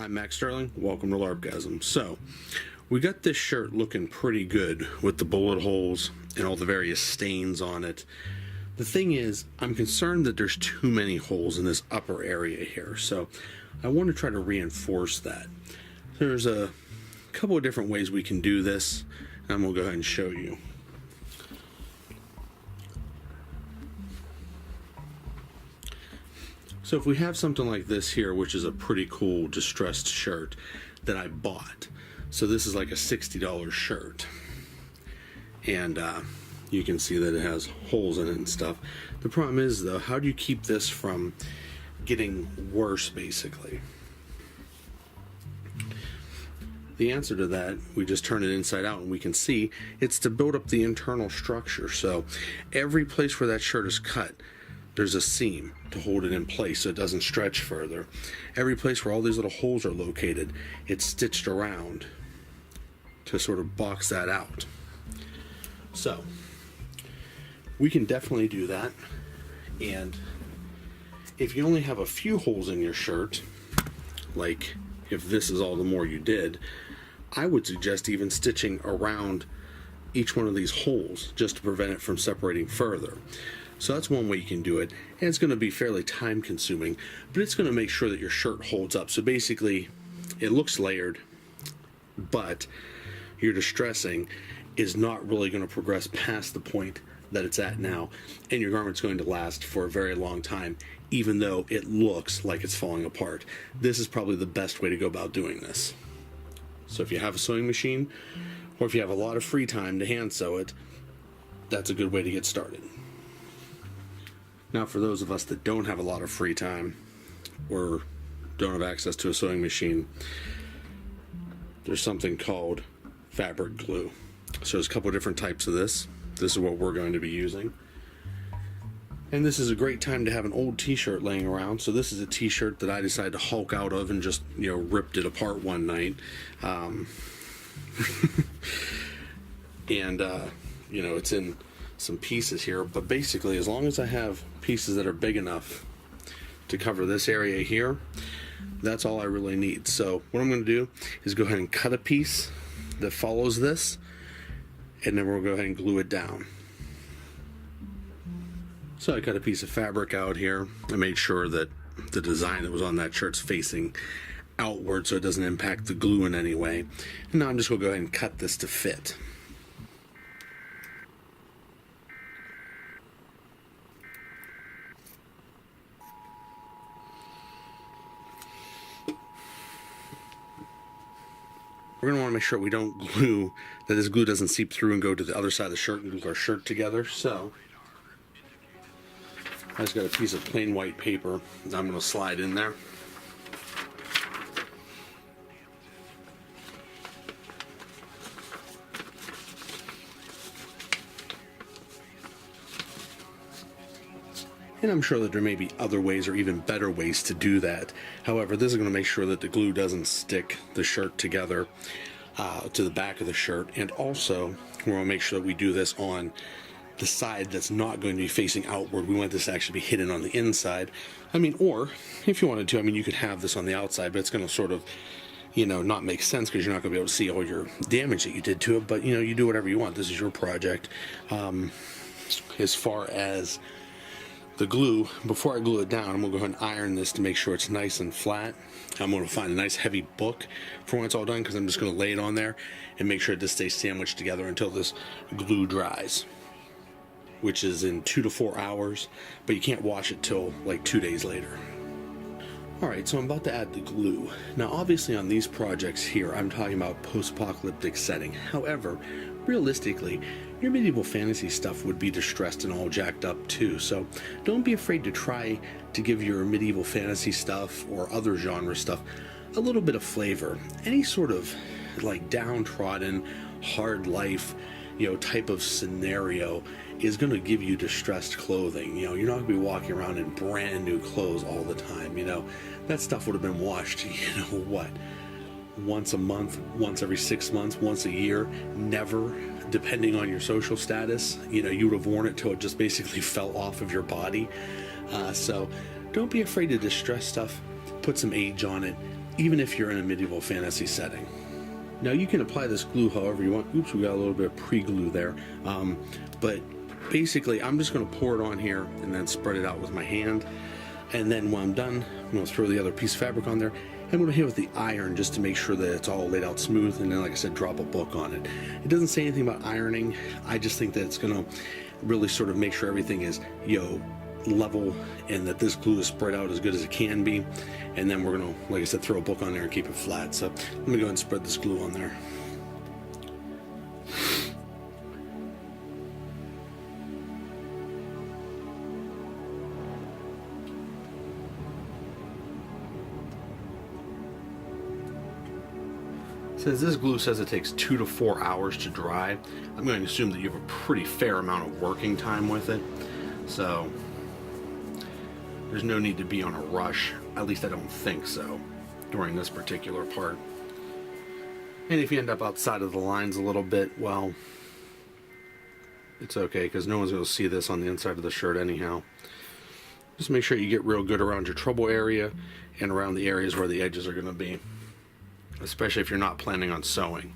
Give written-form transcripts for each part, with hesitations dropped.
I'm Max Sterling, welcome to larpgasm. So, we got this shirt looking pretty good with the bullet holes and all the various stains on it. The thing is, I'm concerned that there's too many holes in this upper area here, so I want to try to reinforce that. There's a couple of different ways we can do this, and I'm going to go ahead and show you. So if we have something like this here, which is a pretty cool distressed shirt that I bought. So this is like a $60 shirt. And you can see that it has holes in it and stuff. The problem is though, how do you keep this from getting worse basically? The answer to that, we just turn it inside out and we can see it's to build up the internal structure. So every place where that shirt is cut, there's a seam to hold it in place so it doesn't stretch further. Every place where all these little holes are located, it's stitched around to sort of box that out. So we can definitely do that. And if you only have a few holes in your shirt, like if this is all the more you did, I would suggest even stitching around each one of these holes just to prevent it from separating further. So that's one way you can do it, and it's going to be fairly time consuming, but it's going to make sure that your shirt holds up. So basically it looks layered, but your distressing is not really going to progress past the point that it's at now, and your garment's going to last for a very long time, even though it looks like it's falling apart. This is probably the best way to go about doing this. So if you have a sewing machine, or if you have a lot of free time to hand sew it, that's a good way to get started. Now for those of us that don't have a lot of free time or don't have access to a sewing machine, there's something called fabric glue. So there's a couple of different types of this. This is what we're going to be using. And this is a great time to have an old t-shirt laying around. So this is a t-shirt that I decided to hulk out of and just, ripped it apart one night. It's in some pieces here, but basically as long as I have pieces that are big enough to cover this area here, that's all I really need. So what I'm going to do is go ahead and cut a piece that follows this, and then we'll go ahead and glue it down. So I cut a piece of fabric out here. I made sure that the design that was on that shirt's facing outward so it doesn't impact the glue in any way. And now I'm just going to go ahead and cut this to fit. We're going to want to make sure we don't glue, that this glue doesn't seep through and go to the other side of the shirt and glue our shirt together. So I just got a piece of plain white paper that I'm going to slide in there. And I'm sure that there may be other ways or even better ways to do that. However, this is going to make sure that the glue doesn't stick the shirt together to the back of the shirt. And also, we're going to make sure that we do this on the side that's not going to be facing outward. We want this to actually be hidden on the inside. Or if you wanted to, you could have this on the outside, but it's going to sort of, not make sense because you're not going to be able to see all your damage that you did to it. But, you do whatever you want. This is your project. As far as the glue, before I glue it down, I'm going to go ahead and iron this to make sure it's nice and flat. I'm going to find a nice heavy book for when it's all done, because I'm just going to lay it on there and make sure it just stays sandwiched together until this glue dries, which is in 2 to 4 hours, but you can't wash it till like 2 days later. Alright, so I'm about to add the glue. Now obviously on these projects here, I'm talking about post-apocalyptic setting. However, realistically, your medieval fantasy stuff would be distressed and all jacked up too, so don't be afraid to try to give your medieval fantasy stuff or other genre stuff a little bit of flavor. Any sort of like downtrodden, hard life, type of scenario is going to give you distressed clothing. You're not going to be walking around in brand new clothes all the time. That stuff would have been washed, once a month, once every 6 months, once a year, never, depending on your social status. You would have worn it till it just basically fell off of your body. So don't be afraid to distress stuff, put some age on it, even if you're in a medieval fantasy setting. Now you can apply this glue however you want. Oops, we got a little bit of pre-glue there. But basically I'm just going to pour it on here and then spread it out with my hand. And then when I'm done, I'm going to throw the other piece of fabric on there. I'm going to hit with the iron just to make sure that it's all laid out smooth, and then, like I said, drop a book on it. It doesn't say anything about ironing. I just think that it's going to really sort of make sure everything is, level, and that this glue is spread out as good as it can be. And then we're going to, like I said, throw a book on there and keep it flat. So I'm going to go ahead and spread this glue on there. Since this glue says it takes 2 to 4 hours to dry, I'm going to assume that you have a pretty fair amount of working time with it. So there's no need to be on a rush. At least I don't think so during this particular part. And if you end up outside of the lines a little bit, well, it's okay, because no one's going to see this on the inside of the shirt anyhow. Just make sure you get real good around your trouble area and around the areas where the edges are going to be, especially if you're not planning on sewing.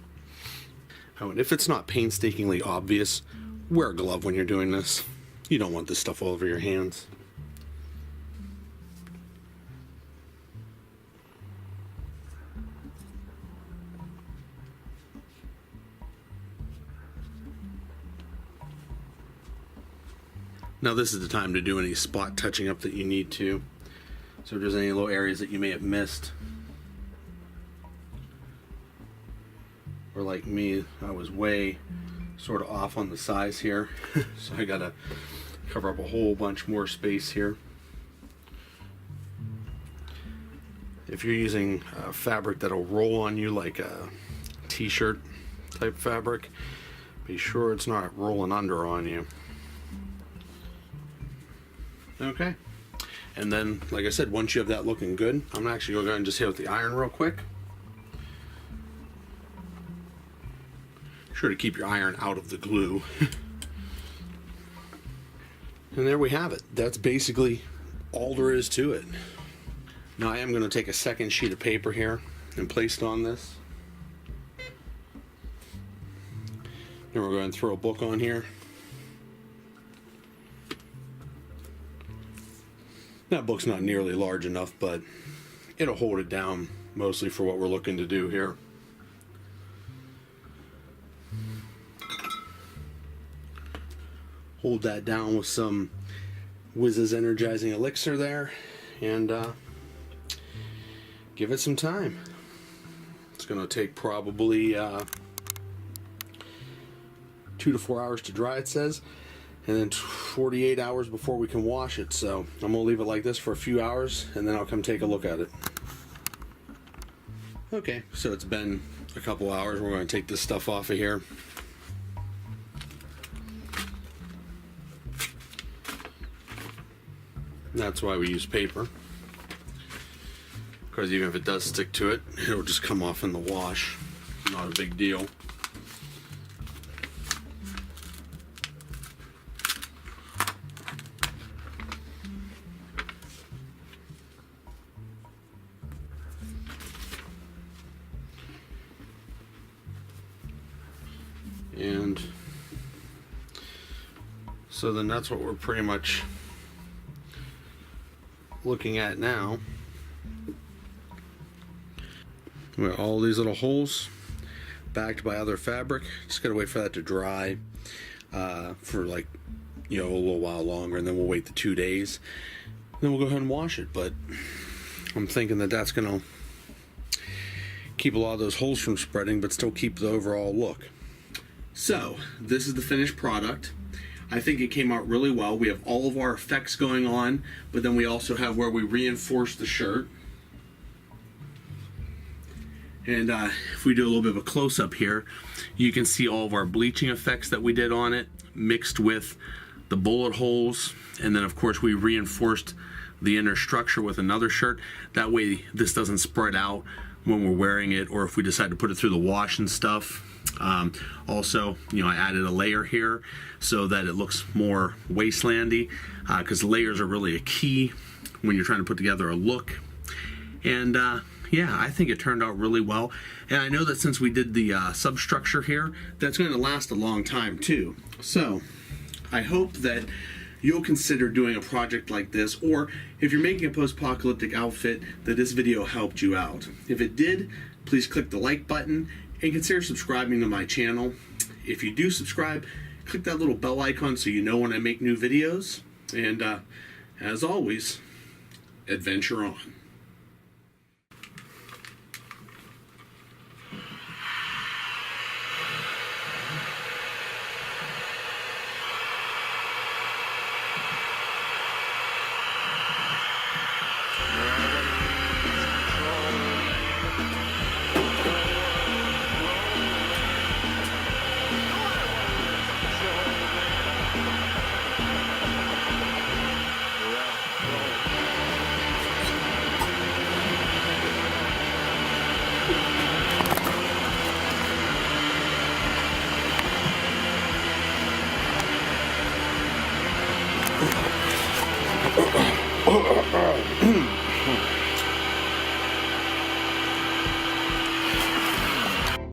Oh, and if it's not painstakingly obvious, wear a glove when you're doing this. You don't want this stuff all over your hands. Now this is the time to do any spot touching up that you need to. So if there's any little areas that you may have missed, or like me, I was way sort of off on the size here, so I gotta cover up a whole bunch more space here. If you're using fabric that'll roll on you like a t-shirt type fabric, be sure it's not rolling under on you. Okay, and then like I said, once you have that looking good, I'm actually going to go and just hit with the iron real quick. Sure to keep your iron out of the glue. And there we have it. That's basically all there is to it. Now I am going to take a second sheet of paper here and place it on this. Then we're going to throw a book on here. That book's not nearly large enough, but it'll hold it down mostly for what we're looking to do here. Hold that down with some Wiz's energizing elixir there, and give it some time. It's going to take probably 2 to 4 hours to dry, it says, and then 48 hours before we can wash it. So I'm going to leave it like this for a few hours, and then I'll come take a look at it. Okay, so it's been a couple hours. We're going to take this stuff off of here. That's why we use paper, because even if it does stick to it, it'll just come off in the wash. Not a big deal. And so then that's what we're pretty much looking at now. We got all these little holes backed by other fabric. Just gotta wait for that to dry for like, a little while longer, and then we'll wait the 2 days. Then we'll go ahead and wash it. But I'm thinking that that's gonna keep a lot of those holes from spreading, but still keep the overall look. So this is the finished product. I think it came out really well. We have all of our effects going on, but then we also have where we reinforce the shirt. And if we do a little bit of a close-up here, you can see all of our bleaching effects that we did on it, mixed with the bullet holes. And then, of course, we reinforced the inner structure with another shirt. That way this doesn't spread out when we're wearing it, or if we decide to put it through the wash and stuff. Also, I added a layer here so that it looks more wastelandy, because layers are really a key when you're trying to put together a look. And yeah, I think it turned out really well. And I know that since we did the substructure here, that's going to last a long time too. So I hope that you'll consider doing a project like this, or if you're making a post-apocalyptic outfit, that this video helped you out. If it did, please click the like button and consider subscribing to my channel. If you do subscribe, click that little bell icon so you know when I make new videos. And as always, adventure on.